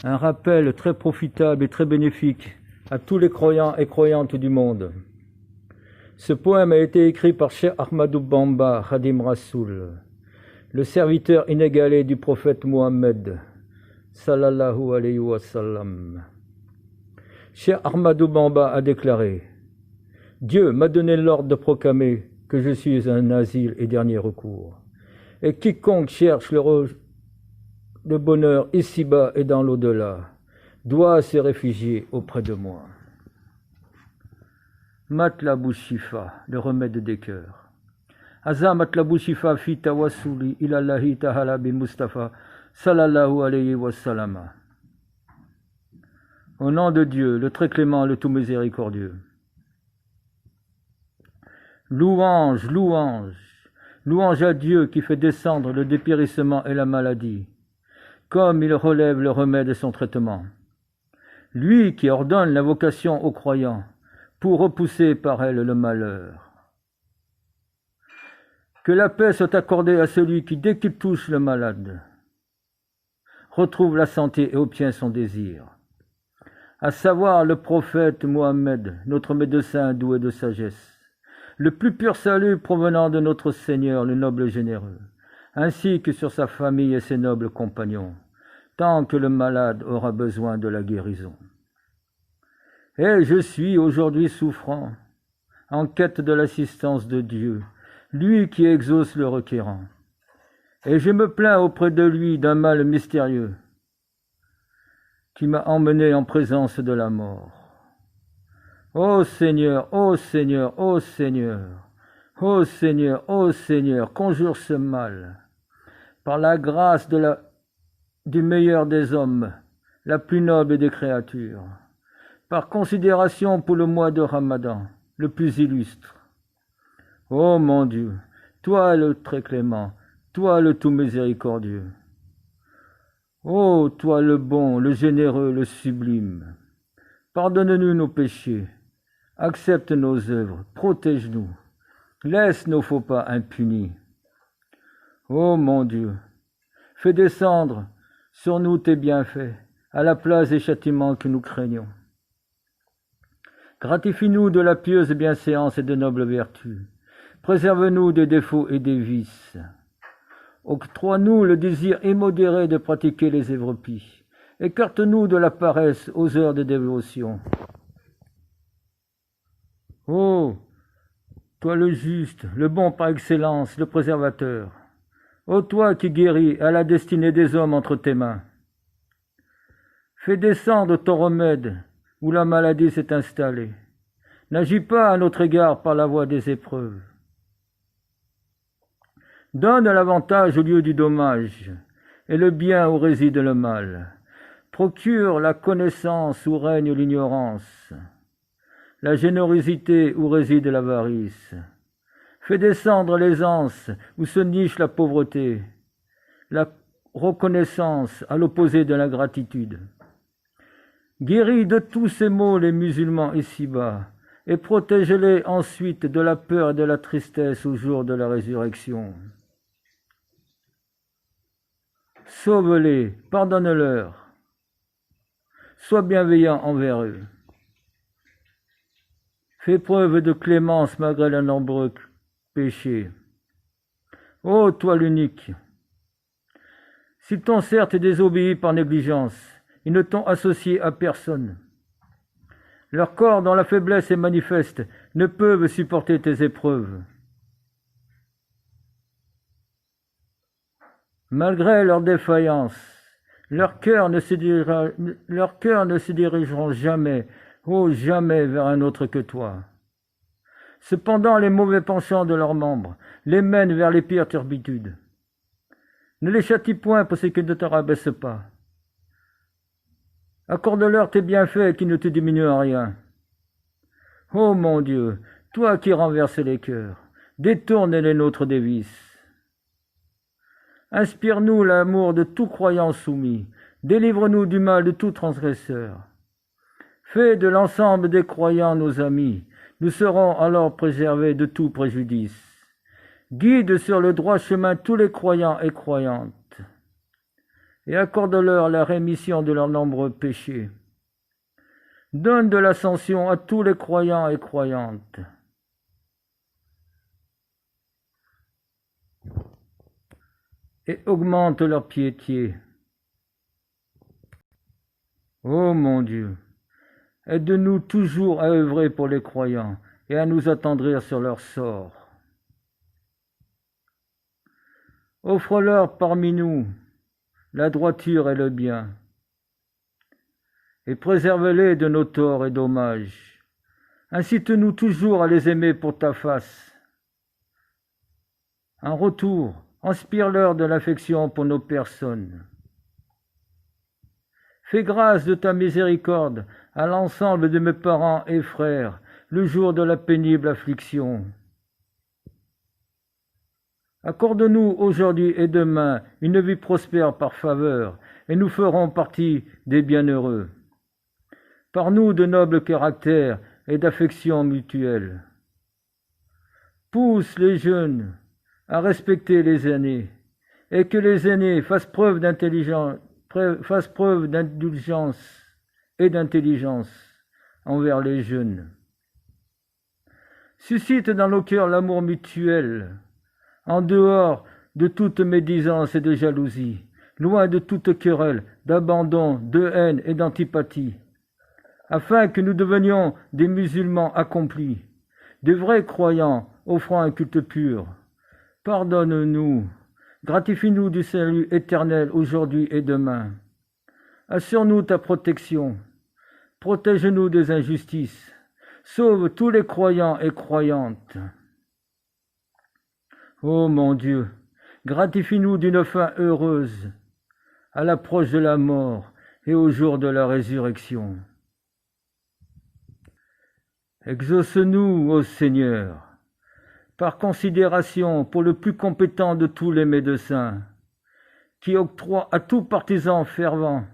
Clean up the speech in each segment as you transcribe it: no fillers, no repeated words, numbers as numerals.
Un rappel très profitable et très bénéfique à tous les croyants et croyantes du monde. Ce poème a été écrit par Cheikh Ahmadou Bamba Khadim Rassoul, le serviteur inégalé du prophète Mohammed, sallallahu alayhi wa sallam. Cheikh Ahmadou Bamba a déclaré: Dieu m'a donné l'ordre de proclamer que je suis un asile et dernier recours. Et quiconque cherche le bonheur ici-bas et dans l'au-delà doit se réfugier auprès de moi. Matlabou Shifa, le remède des cœurs. Aza Matlabou Shifa fi tawassuli ilallahi ta'ala bi Mustafa sallallahu alayhi wa sallam. Au nom de Dieu, le très clément, le tout miséricordieux. Louange, louange, louange à Dieu qui fait descendre le dépérissement et la maladie, comme il relève le remède et son traitement. Lui qui ordonne l'invocation aux croyants pour repousser par elle le malheur. Que la paix soit accordée à celui qui, dès qu'il touche le malade, retrouve la santé et obtient son désir. À savoir le prophète Mohammed, notre médecin doué de sagesse, le plus pur salut provenant de notre Seigneur, le noble et généreux, ainsi que sur sa famille et ses nobles compagnons, tant que le malade aura besoin de la guérison. Et je suis aujourd'hui souffrant, en quête de l'assistance de Dieu, lui qui exauce le requérant. Et je me plains auprès de lui d'un mal mystérieux qui m'a emmené en présence de la mort. Ô Seigneur, ô Seigneur, ô Seigneur, ô Seigneur, ô Seigneur, conjure ce mal, par la grâce du meilleur des hommes, la plus noble des créatures, par considération pour le mois de Ramadan, le plus illustre. Ô mon Dieu, toi le très clément, toi le tout miséricordieux. Ô toi le bon, le généreux, le sublime, pardonne-nous nos péchés, accepte nos œuvres, protège-nous, laisse nos faux pas impunis. Ô mon Dieu, fais descendre sur nous tes bienfaits, à la place des châtiments que nous craignons. Gratifie-nous de la pieuse bienséance et de nobles vertus. Préserve-nous des défauts et des vices. Octroie-nous le désir immodéré de pratiquer les œuvres-pies. Écarte-nous de la paresse aux heures de dévotion. Ô, toi le juste, le bon par excellence, le préservateur. Ô toi qui guéris à la destinée des hommes entre tes mains. Fais descendre ton remède où la maladie s'est installée. N'agis pas à notre égard par la voie des épreuves. Donne l'avantage au lieu du dommage, et le bien où réside le mal. Procure la connaissance où règne l'ignorance, la générosité où réside l'avarice. Fais descendre l'aisance où se niche la pauvreté, la reconnaissance à l'opposé de l'ingratitude. Guéris de tous ces maux les musulmans ici-bas, et protège-les ensuite de la peur et de la tristesse au jour de la résurrection. Sauve-les, pardonne-leur, sois bienveillant envers eux. Fais preuve de clémence malgré leurs nombreux péchés. Ô toi l'unique, s'ils t'ont certes désobéi par négligence, ils ne t'ont associé à personne. Leurs corps, dont la faiblesse est manifeste, ne peuvent supporter tes épreuves. Malgré leur défaillance, leurs cœurs ne se dirigeront jamais, jamais vers un autre que toi. Cependant, les mauvais penchants de leurs membres les mènent vers les pires turbitudes. Ne les châtie point pour ce qui ne te rabaisse pas. Accorde-leur tes bienfaits qui ne te diminuent en rien. Ô mon Dieu, toi qui renverses les cœurs, détourne les nôtres des vices. Inspire-nous l'amour de tout croyant soumis, délivre-nous du mal de tout transgresseur. Fais de l'ensemble des croyants nos amis, nous serons alors préservés de tout préjudice. Guide sur le droit chemin tous les croyants et croyantes, et accorde-leur la rémission de leurs nombreux péchés. Donne de l'ascension à tous les croyants et croyantes. Et augmente leur piété. Ô mon Dieu, aide-nous toujours à œuvrer pour les croyants et à nous attendrir sur leur sort. Offre-leur parmi nous la droiture et le bien, et préserve-les de nos torts et dommages. Incite-nous toujours à les aimer pour ta face. En retour, inspire-leur de l'affection pour nos personnes. Fais grâce de ta miséricorde à l'ensemble de mes parents et frères le jour de la pénible affliction. Accorde-nous aujourd'hui et demain une vie prospère par faveur, et nous ferons partie des bienheureux. Par nous de nobles caractères et d'affection mutuelle. Pousse les jeunes à respecter les aînés, et que les aînés fassent preuve d'indulgence et d'intelligence envers les jeunes. Suscite dans nos cœurs l'amour mutuel, en dehors de toute médisance et de jalousie, loin de toute querelle, d'abandon, de haine et d'antipathie, afin que nous devenions des musulmans accomplis, des vrais croyants offrant un culte pur. Pardonne-nous, gratifie-nous du salut éternel aujourd'hui et demain. Assure-nous ta protection, protège-nous des injustices, sauve tous les croyants et croyantes. Ô mon Dieu, gratifie-nous d'une fin heureuse, à l'approche de la mort et au jour de la résurrection. Exauce-nous, ô Seigneur, par considération pour le plus compétent de tous les médecins, qui octroie à tout partisan fervent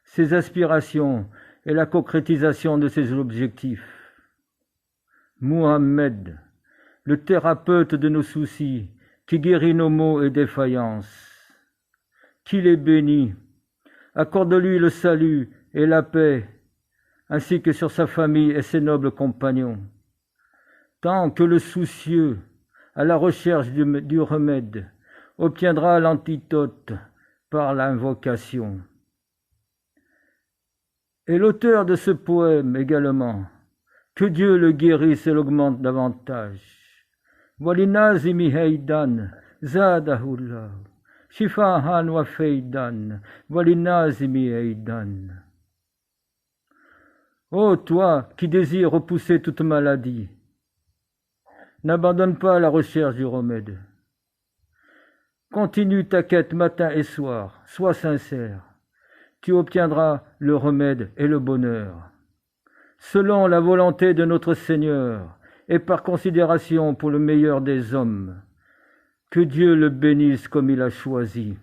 ses aspirations et la concrétisation de ses objectifs. Muhammad, le thérapeute de nos soucis, qui guérit nos maux et défaillances. Qu'il est béni, accorde-lui le salut et la paix, ainsi que sur sa famille et ses nobles compagnons. Tant que le soucieux, à la recherche du remède, obtiendra l'antidote par l'invocation. Et l'auteur de ce poème également, que Dieu le guérisse et l'augmente davantage. Walinazimi heidan, zadahullah, shifahan wa feidan, walinazimi heidan. Ô toi qui désires repousser toute maladie, n'abandonne pas la recherche du remède. Continue ta quête matin et soir, sois sincère. Tu obtiendras le remède et le bonheur, selon la volonté de notre Seigneur et par considération pour le meilleur des hommes. Que Dieu le bénisse comme il a choisi.